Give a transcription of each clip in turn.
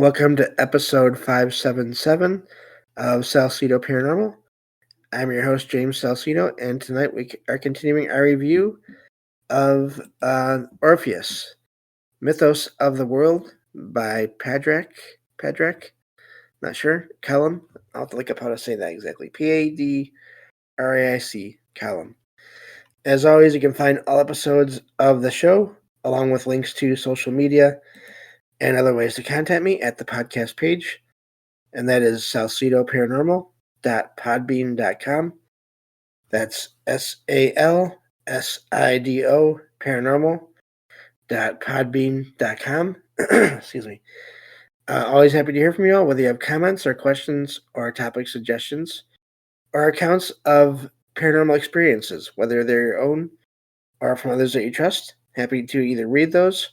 Welcome to episode 577 of Salsidoparanormal. I'm your host, James Salcido, and tonight we are continuing our review of Orpheus, Mythos of the World by Padraic, not sure, Callum. I'll have to look up how to say that exactly. Padraic, Callum. As always, you can find all episodes of the show, along with links to social media and other ways to contact me at the podcast page, and that is salsidoparanormal.podbean.com. That's SALSIDO paranormal.podbean.com. Excuse me. Always happy to hear from you all, whether you have comments or questions or topic suggestions or accounts of paranormal experiences, whether they're your own or from others that you trust. Happy to either read those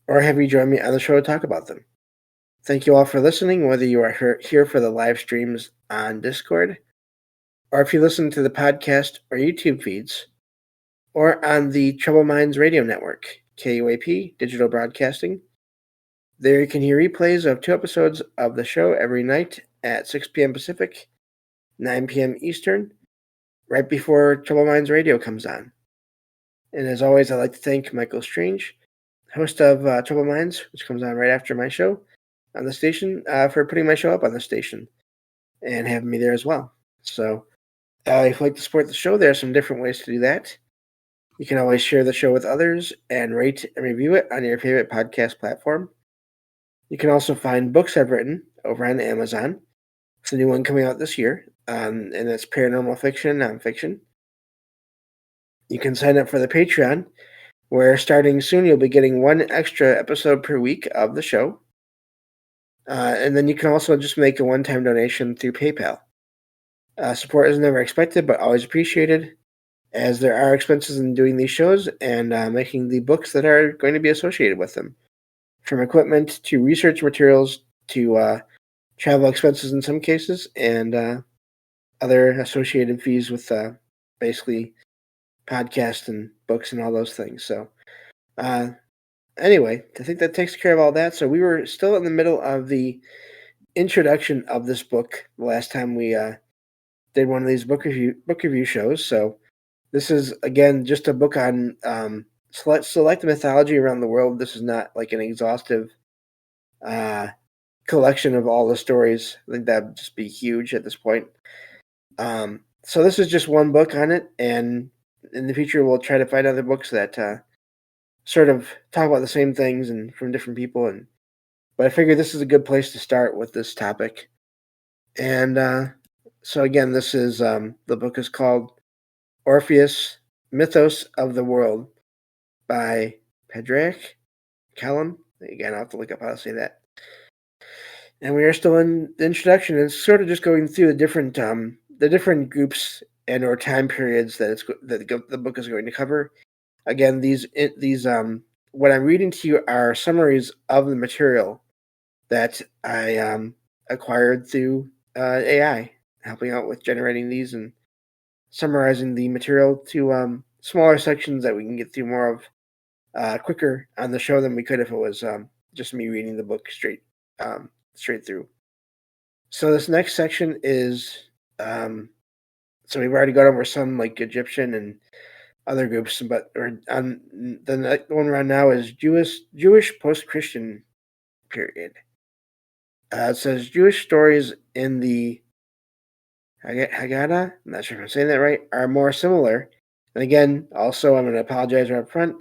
or have you join me on the show to talk about them. Thank you all for listening, whether you are here for the live streams on Discord, or if you listen to the podcast or YouTube feeds, or on the Troubled Minds Radio Network, KUAP Digital Broadcasting. There you can hear replays of 2 episodes of the show every night at 6 p.m. Pacific, 9 p.m. Eastern, right before Troubled Minds Radio comes on. And as always, I'd like to thank Michael Strange, host of Troubled Minds, which comes on right after my show on the station, for putting my show up on the station and having me there as well. So if you'd like to support the show, there are some different ways to do that. You can always share the show with others and rate and review it on your favorite podcast platform. You can also find books I've written over on Amazon. It's a new one coming out this year, and it's paranormal fiction and nonfiction. You can sign up for the Patreon, where starting soon you'll be getting 1 extra episode per week of the show. And then you can also just make a one-time donation through PayPal. Support is never expected, but always appreciated, as there are expenses in doing these shows and making the books that are going to be associated with them, from equipment to research materials to travel expenses in some cases, and other associated fees with basically podcasts and books and all those things. So anyway, I think that takes care of all that. So we were still in the middle of the introduction of this book the last time we did one of these book review shows. So this is, again, just a book on select mythology around the world. This is not like an exhaustive collection of all the stories. I think that would just be huge at this point. So this is just one book on it, and in the future we'll try to find other books that sort of talk about the same things and from different people. But I figured this is a good place to start with this topic. And so again, this is the book is called Orpheus, Mythos of the World by Padraic, Callum. Again, I'll have to look up how to say that. And we are still in the introduction. It's sort of just going through the different groups and or time periods that the book is going to cover. Again, these what I'm reading to you are summaries of the material that I acquired through AI, helping out with generating these and summarizing the material to smaller sections that we can get through more of quicker on the show than we could if it was just me reading the book straight through. So this next section is so we've already got over some like Egyptian and other groups, but on the one right now is Jewish post-Christian period. It says Jewish stories in the Haggadah, I'm not sure if I'm saying that right, are more similar. And again, also, I'm going to apologize right up front.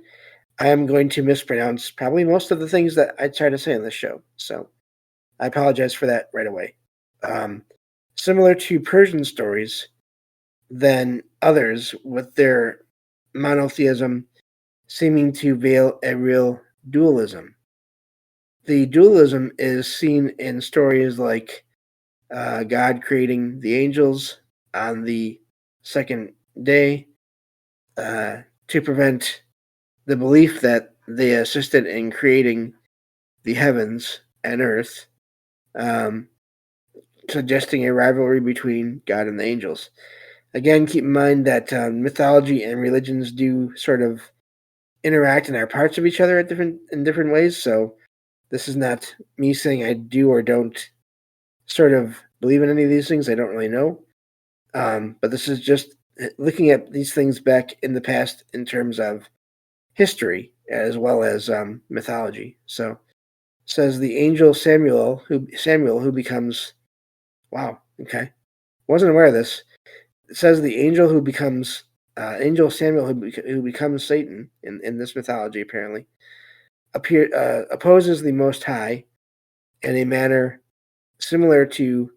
I am going to mispronounce probably most of the things that I try to say on this show. So I apologize for that right away. Similar to Persian stories than others, with their monotheism seeming to veil a real dualism. The dualism is seen in stories like God creating the angels on the second day to prevent the belief that they assisted in creating the heavens and earth, suggesting a rivalry between God and the angels. Again, keep in mind that mythology and religions do sort of interact and are parts of each other in different ways. So This is not me saying I do or don't sort of believe in any of these things. I don't really know. But this is just looking at these things back in the past in terms of history as well as mythology. So it says the angel Samuel who becomes, wow, okay, wasn't aware of this. It says the angel who becomes angel Samuel who becomes Satan in this mythology apparently opposes the Most High in a manner similar to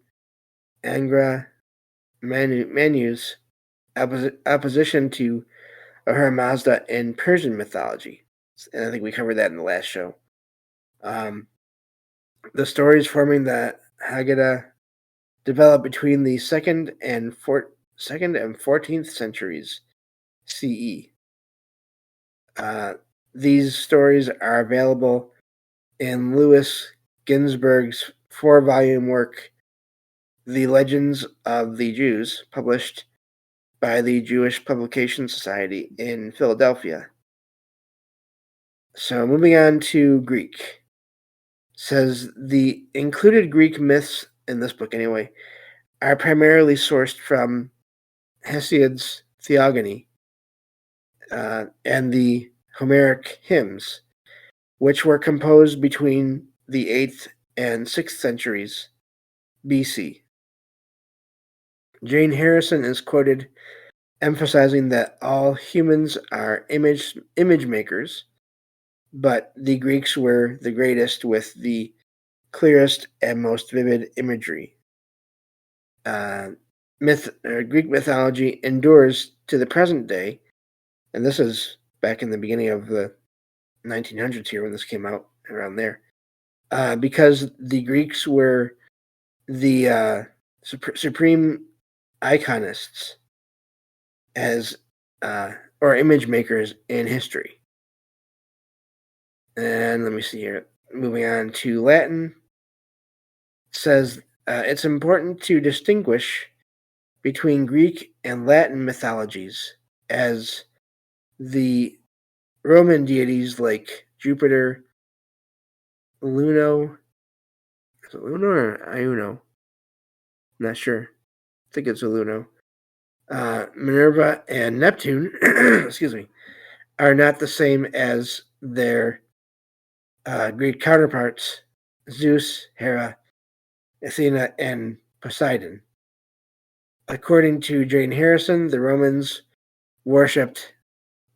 Angra Manu's opposition to Ahura Mazda in Persian mythology. And I think we covered that in the last show. The stories forming the Haggadah developed between the 2nd and 14th centuries CE. These stories are available in Louis Ginzberg's 4-volume work, The Legends of the Jews, published by the Jewish Publication Society in Philadelphia. So moving on to Greek. Says the included Greek myths in this book anyway are primarily sourced from Hesiod's Theogony and the Homeric hymns, which were composed between the 8th and 6th centuries BC. Jane Harrison is quoted emphasizing that all humans are image makers, but the Greeks were the greatest with the clearest and most vivid imagery. Greek mythology endures to the present day, and this is back in the beginning of the 1900s here when this came out, around there, because the Greeks were the supreme iconists as or image makers in history. And let me see here. Moving on to Latin, it says it's important to distinguish between Greek and Latin mythologies, as the Roman deities like Jupiter, Luno, is it Luno or Iuno? I'm not sure. I think it's a Luno. Minerva and Neptune, excuse me, are not the same as their Greek counterparts, Zeus, Hera, Athena, and Poseidon. According to Jane Harrison, the Romans worshipped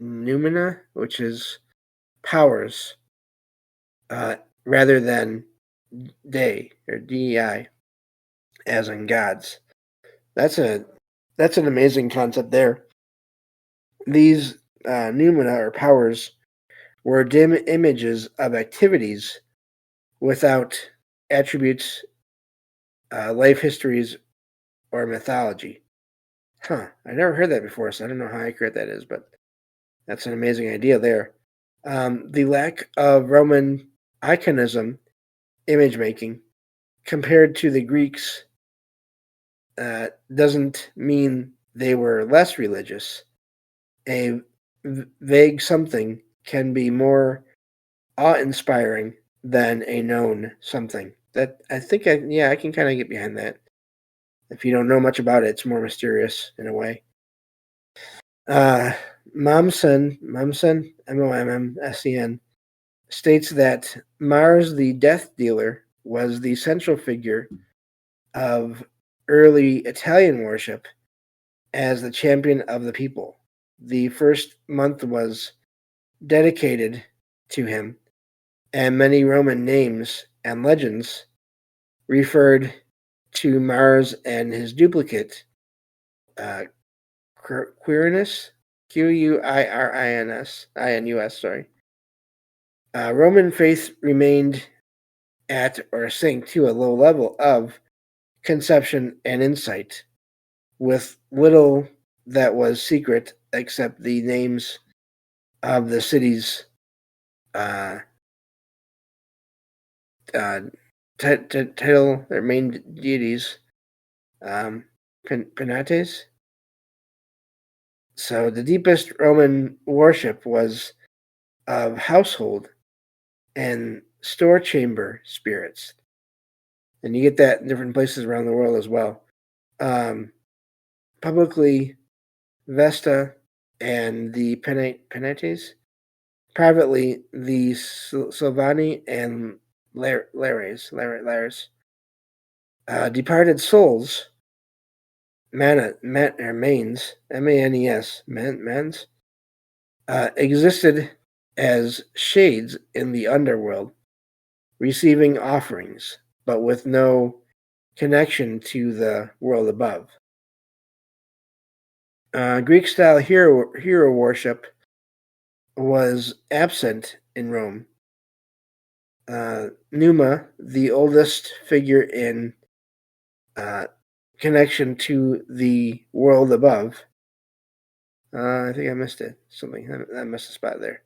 Numina, which is powers, rather than Dei or Dei, as in gods. That's an amazing concept there. These Numina or powers were dim images of activities without attributes, life histories, or mythology. I never heard that before, so I don't know how accurate that is, but that's an amazing idea there. The lack of Roman iconism, image making, compared to the Greeks, doesn't mean they were less religious. A vague something can be more awe-inspiring than a known something. That I can kind of get behind that. If you don't know much about it, it's more mysterious in a way. Mommsen, Mommsen, states that Mars, the death dealer, was the central figure of early Italian worship as the champion of the people. The first month was dedicated to him, and many Roman names and legends referred to Mars and his duplicate, Quirinus, Quirinus, sorry. Roman faith remained at or sank to a low level of conception and insight, with little that was secret except the names of the city's title, their main deities, Penates. So the deepest Roman worship was of household and store chamber spirits. And you get that in different places around the world as well. Publicly, Vesta and the Penates. Privately, the Sylvani and Lares. Departed souls, manes, M-A-N-E-S, existed as shades in the underworld, receiving offerings, but with no connection to the world above. Greek-style hero worship was absent in Rome. Numa, the oldest figure in connection to the world above. I think I missed it. Something. I missed a spot there.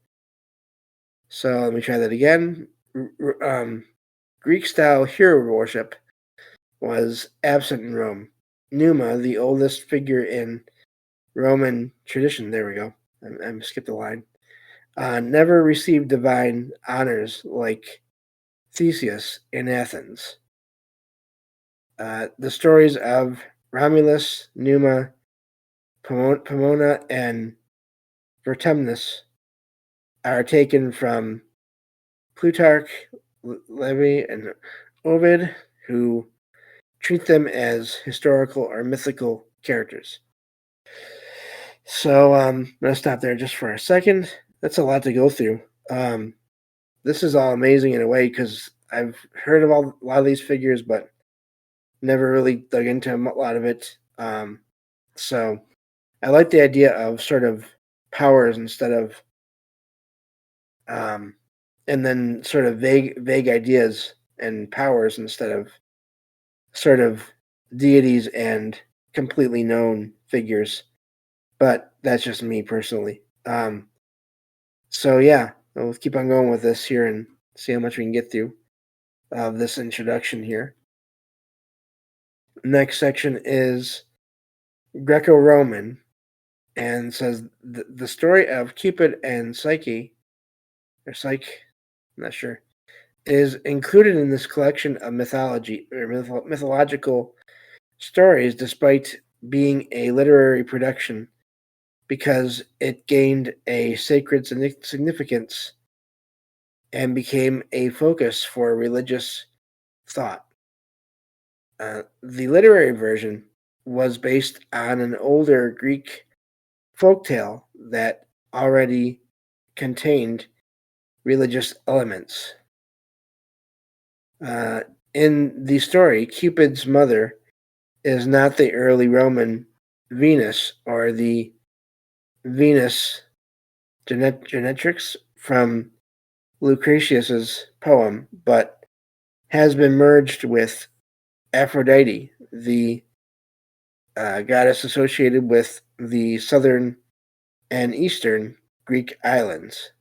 So let me try that again. Greek-style hero worship was absent in Rome. Numa, the oldest figure in Roman tradition. There we go. I skipped a line. Never received divine honors like Theseus in Athens. The stories of Romulus, Numa, Pomona, and Vertumnus are taken from Plutarch, Livy, and Ovid, who treat them as historical or mythical characters. So I'm going to stop there just for a second. That's a lot to go through. This is all amazing in a way because I've heard of a lot of these figures, but never really dug into a lot of it. So I like the idea of sort of powers instead of, and then sort of vague ideas and powers instead of sort of deities and completely known figures. But that's just me personally. So yeah, we'll keep on going with this here and see how much we can get through of this introduction here. Next section is Greco-Roman, and says the story of Cupid and Psyche, or Psyche, I'm not sure, is included in this collection of mythology or mythological stories, despite being a literary production, because it gained a sacred significance and became a focus for religious thought. The literary version was based on an older Greek folktale that already contained religious elements. In the story, Cupid's mother is not the early Roman Venus or the Venus Genetrix from Lucretius's poem, but has been merged with Aphrodite, the goddess associated with the southern and eastern Greek islands.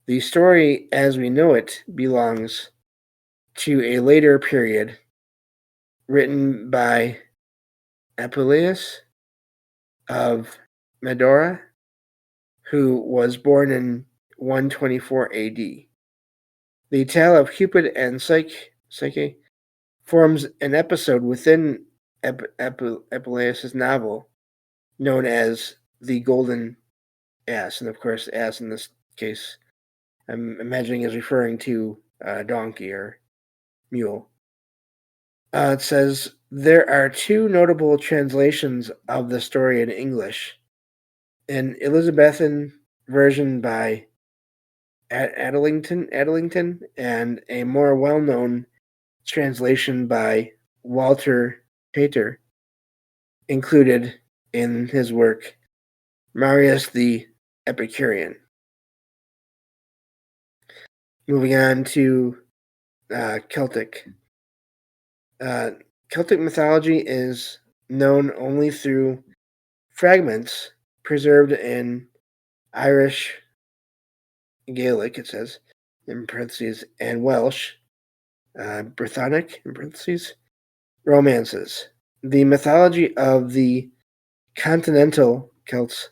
The story, as we know it, belongs to a later period written by Apuleius of Medora, who was born in 124 AD. The tale of Cupid and Psyche forms an episode within Apuleius' novel known as The Golden Ass. And of course, ass in this case, I'm imagining is referring to donkey or mule. It says, there are two notable translations of the story in English. An Elizabethan version by Adlington, and a more well-known translation by Walter Pater, included in his work Marius the Epicurean. Moving on to Celtic. Celtic mythology is known only through fragments preserved in Irish, Gaelic, it says, in parentheses, and Welsh, Brythonic, in parentheses, romances. The mythology of the continental Celts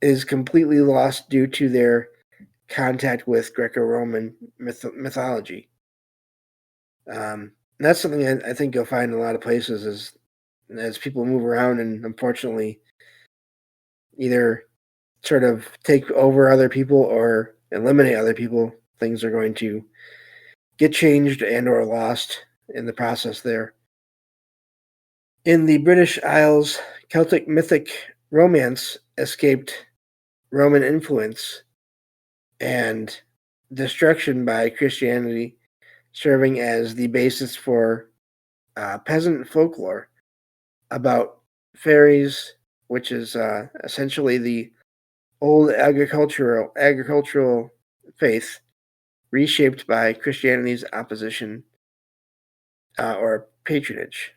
is completely lost due to their contact with Greco-Roman mythology. That's something I think you'll find in a lot of places as people move around and unfortunately either sort of take over other people or eliminate other people, things are going to get changed and or lost in the process there. In the British Isles, Celtic mythic romance escaped Roman influence and destruction by Christianity, serving as the basis for peasant folklore about fairies, which is essentially the old agricultural faith reshaped by Christianity's opposition or patronage.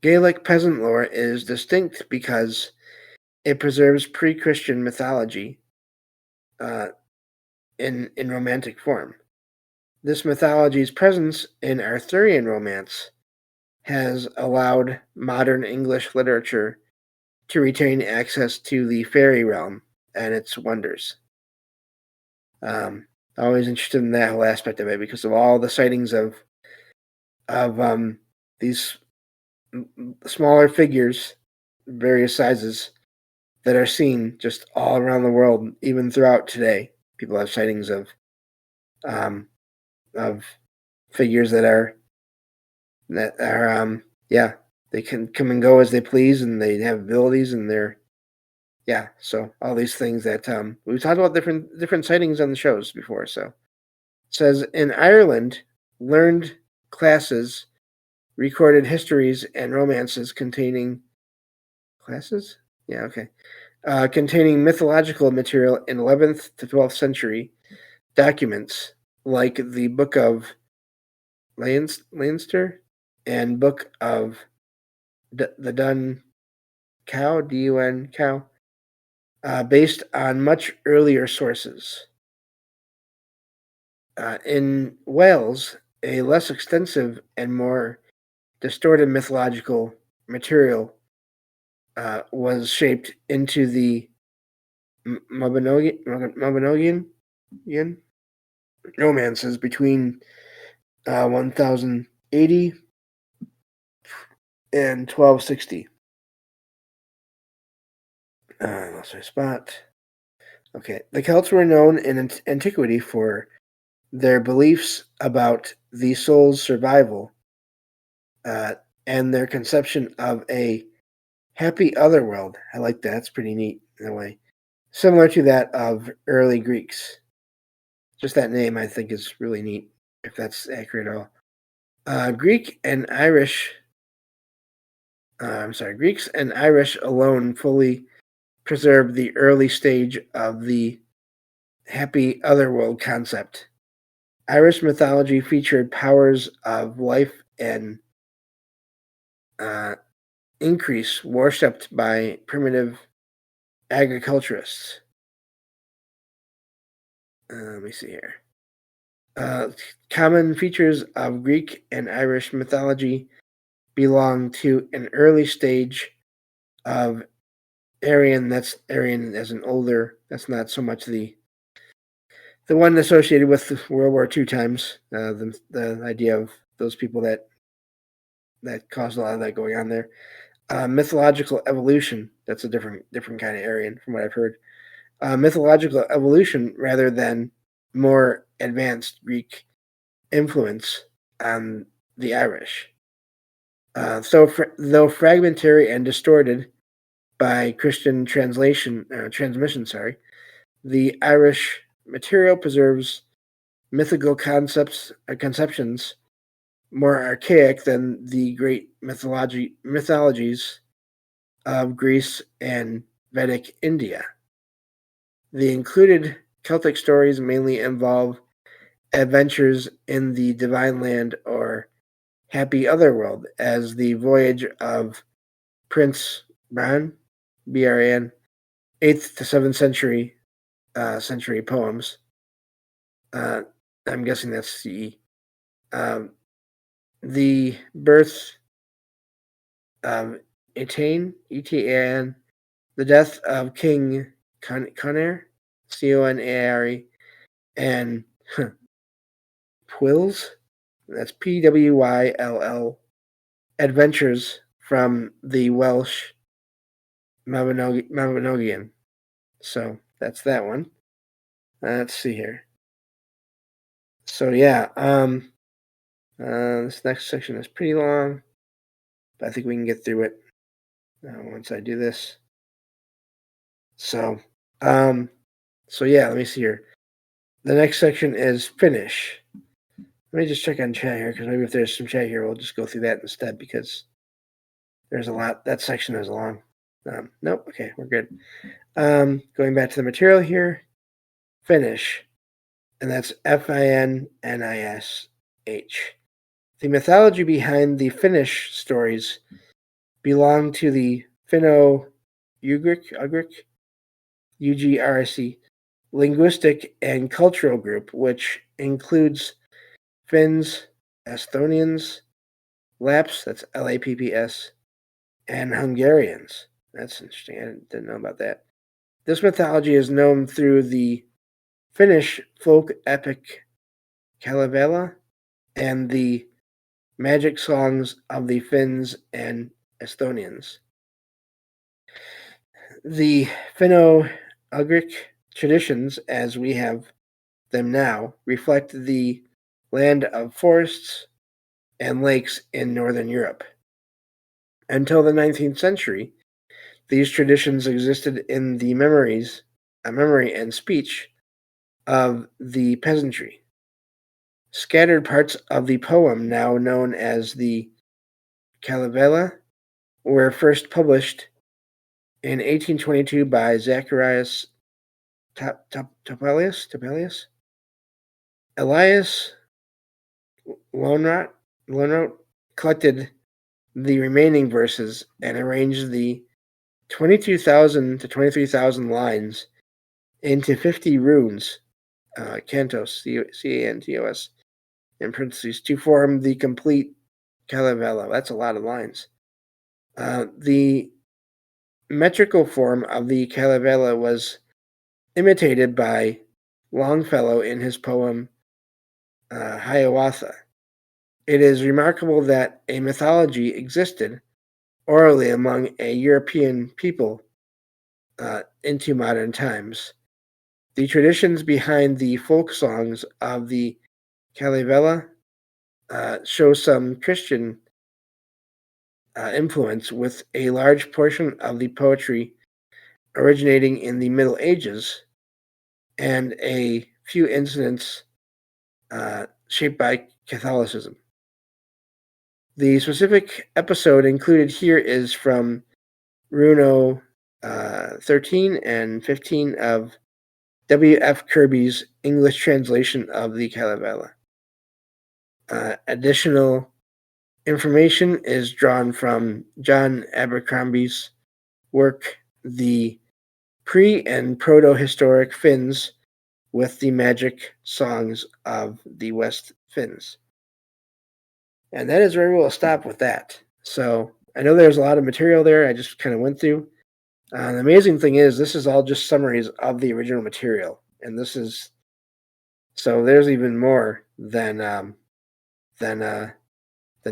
Gaelic peasant lore is distinct because it preserves pre-Christian mythology uh, in romantic form. This mythology's presence in Arthurian romance has allowed modern English literature to retain access to the fairy realm and its wonders. Always interested in that whole aspect of it because of all the sightings of these smaller figures, various sizes, that are seen just all around the world, even throughout today. People have sightings um, of figures that are yeah, they can come and go as they please, and they have abilities, and they're so all these things that we've talked about different sightings on the shows before. So it says in Ireland, learned classes recorded histories and romances containing classes. Yeah, okay. Containing mythological material in 11th to 12th century documents like the Book of Leinster and Book of the Dun Cow, Dun Cow, based on much earlier sources. In Wales, a less extensive and more distorted mythological material was shaped into the Mabinogion romances between 1080 and 1260. Lost my spot. Okay. The Celts were known in antiquity for their beliefs about the soul's survival and their conception of a happy otherworld. I like that. It's pretty neat in a way. Similar to that of early Greeks. Just that name, I think, is really neat, if that's accurate at all. Greeks and Irish alone fully preserve the early stage of the happy otherworld concept. Irish mythology featured powers of life and increase worshipped by primitive agriculturists. Let me see here. Common features of Greek and Irish mythology belong to an early stage of Aryan. That's Aryan as an older. That's not so much the one associated with World War II times. The idea of those people that caused a lot of that going on there. Mythological evolution. That's a different kind of Aryan from what I've heard. Mythological evolution rather than more advanced Greek influence on the Irish. Though fragmentary and distorted by Christian transmission, the Irish material preserves mythical conceptions more archaic than the great mythologies of Greece and Vedic India. The included Celtic stories mainly involve adventures in the Divine Land or Happy Otherworld, as the voyage of Prince Bran, Bran, 8th to 7th century poems. I'm guessing that's the birth of Etain, Etan, the death of King Conair, Conare, and Pwills, that's Pwyll, adventures from the Welsh Mabinogion. So that's that one. Let's see here. So yeah, this next section is pretty long, but I think we can get through it once I do this. So, yeah, let me see here. The next section is finish. Let me just check on chat here, because maybe if there's some chat here, we'll just go through that instead, because there's a lot. That section is long. Nope. Okay, we're good. Going back to the material here, finish, and that's Finish. The mythology behind the Finnish stories belong to the Finno-Ugric UGRC linguistic and cultural group, which includes Finns, Estonians, Lapps, that's Lapps, and Hungarians. That's interesting. I didn't know about that. This mythology is known through the Finnish folk epic Kalevala and the magic songs of the Finns and Estonians. The Finno-Ugric traditions, as we have them now, reflect the land of forests and lakes in northern Europe. Until the 19th century, these traditions existed in the memory and speech of the peasantry. Scattered parts of the poem, now known as the Kalevala, were first published in 1822 by Zacharias Topelius. Elias Lohnrot collected the remaining verses and arranged the 22,000 to 23,000 lines into 50 runes, cantos, Cantos, in parentheses, to form the complete Kalevala. That's a lot of lines. The metrical form of the Kalevala was imitated by Longfellow in his poem Hiawatha. It is remarkable that a mythology existed orally among a European people into modern times. The traditions behind the folk songs of the Kalevala show some Christian influence, with a large portion of the poetry originating in the Middle Ages and a few incidents shaped by Catholicism. The specific episode included here is from Runo 13 and 15 of W.F. Kirby's English translation of the Kalevala. Additional information is drawn from John Abercrombie's work, The Pre- and Proto-Historic Finns with the Magic Songs of the West Finns. And that is where we'll stop with that. So I know there's a lot of material there I just kind of went through. The amazing thing is this is all just summaries of the original material. And this is, so there's even more than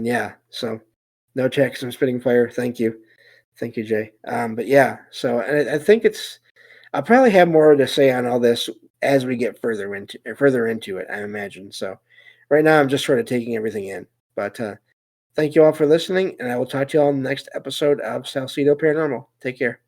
yeah. So no checks, I'm spitting fire. Thank you, Jay. But yeah, so and I think I'll probably have more to say on all this as we get further into it, I imagine. So right now I'm just sort of taking everything in. But thank you all for listening, and I will talk to you all in the next episode of Salsidoparanormal. Take care.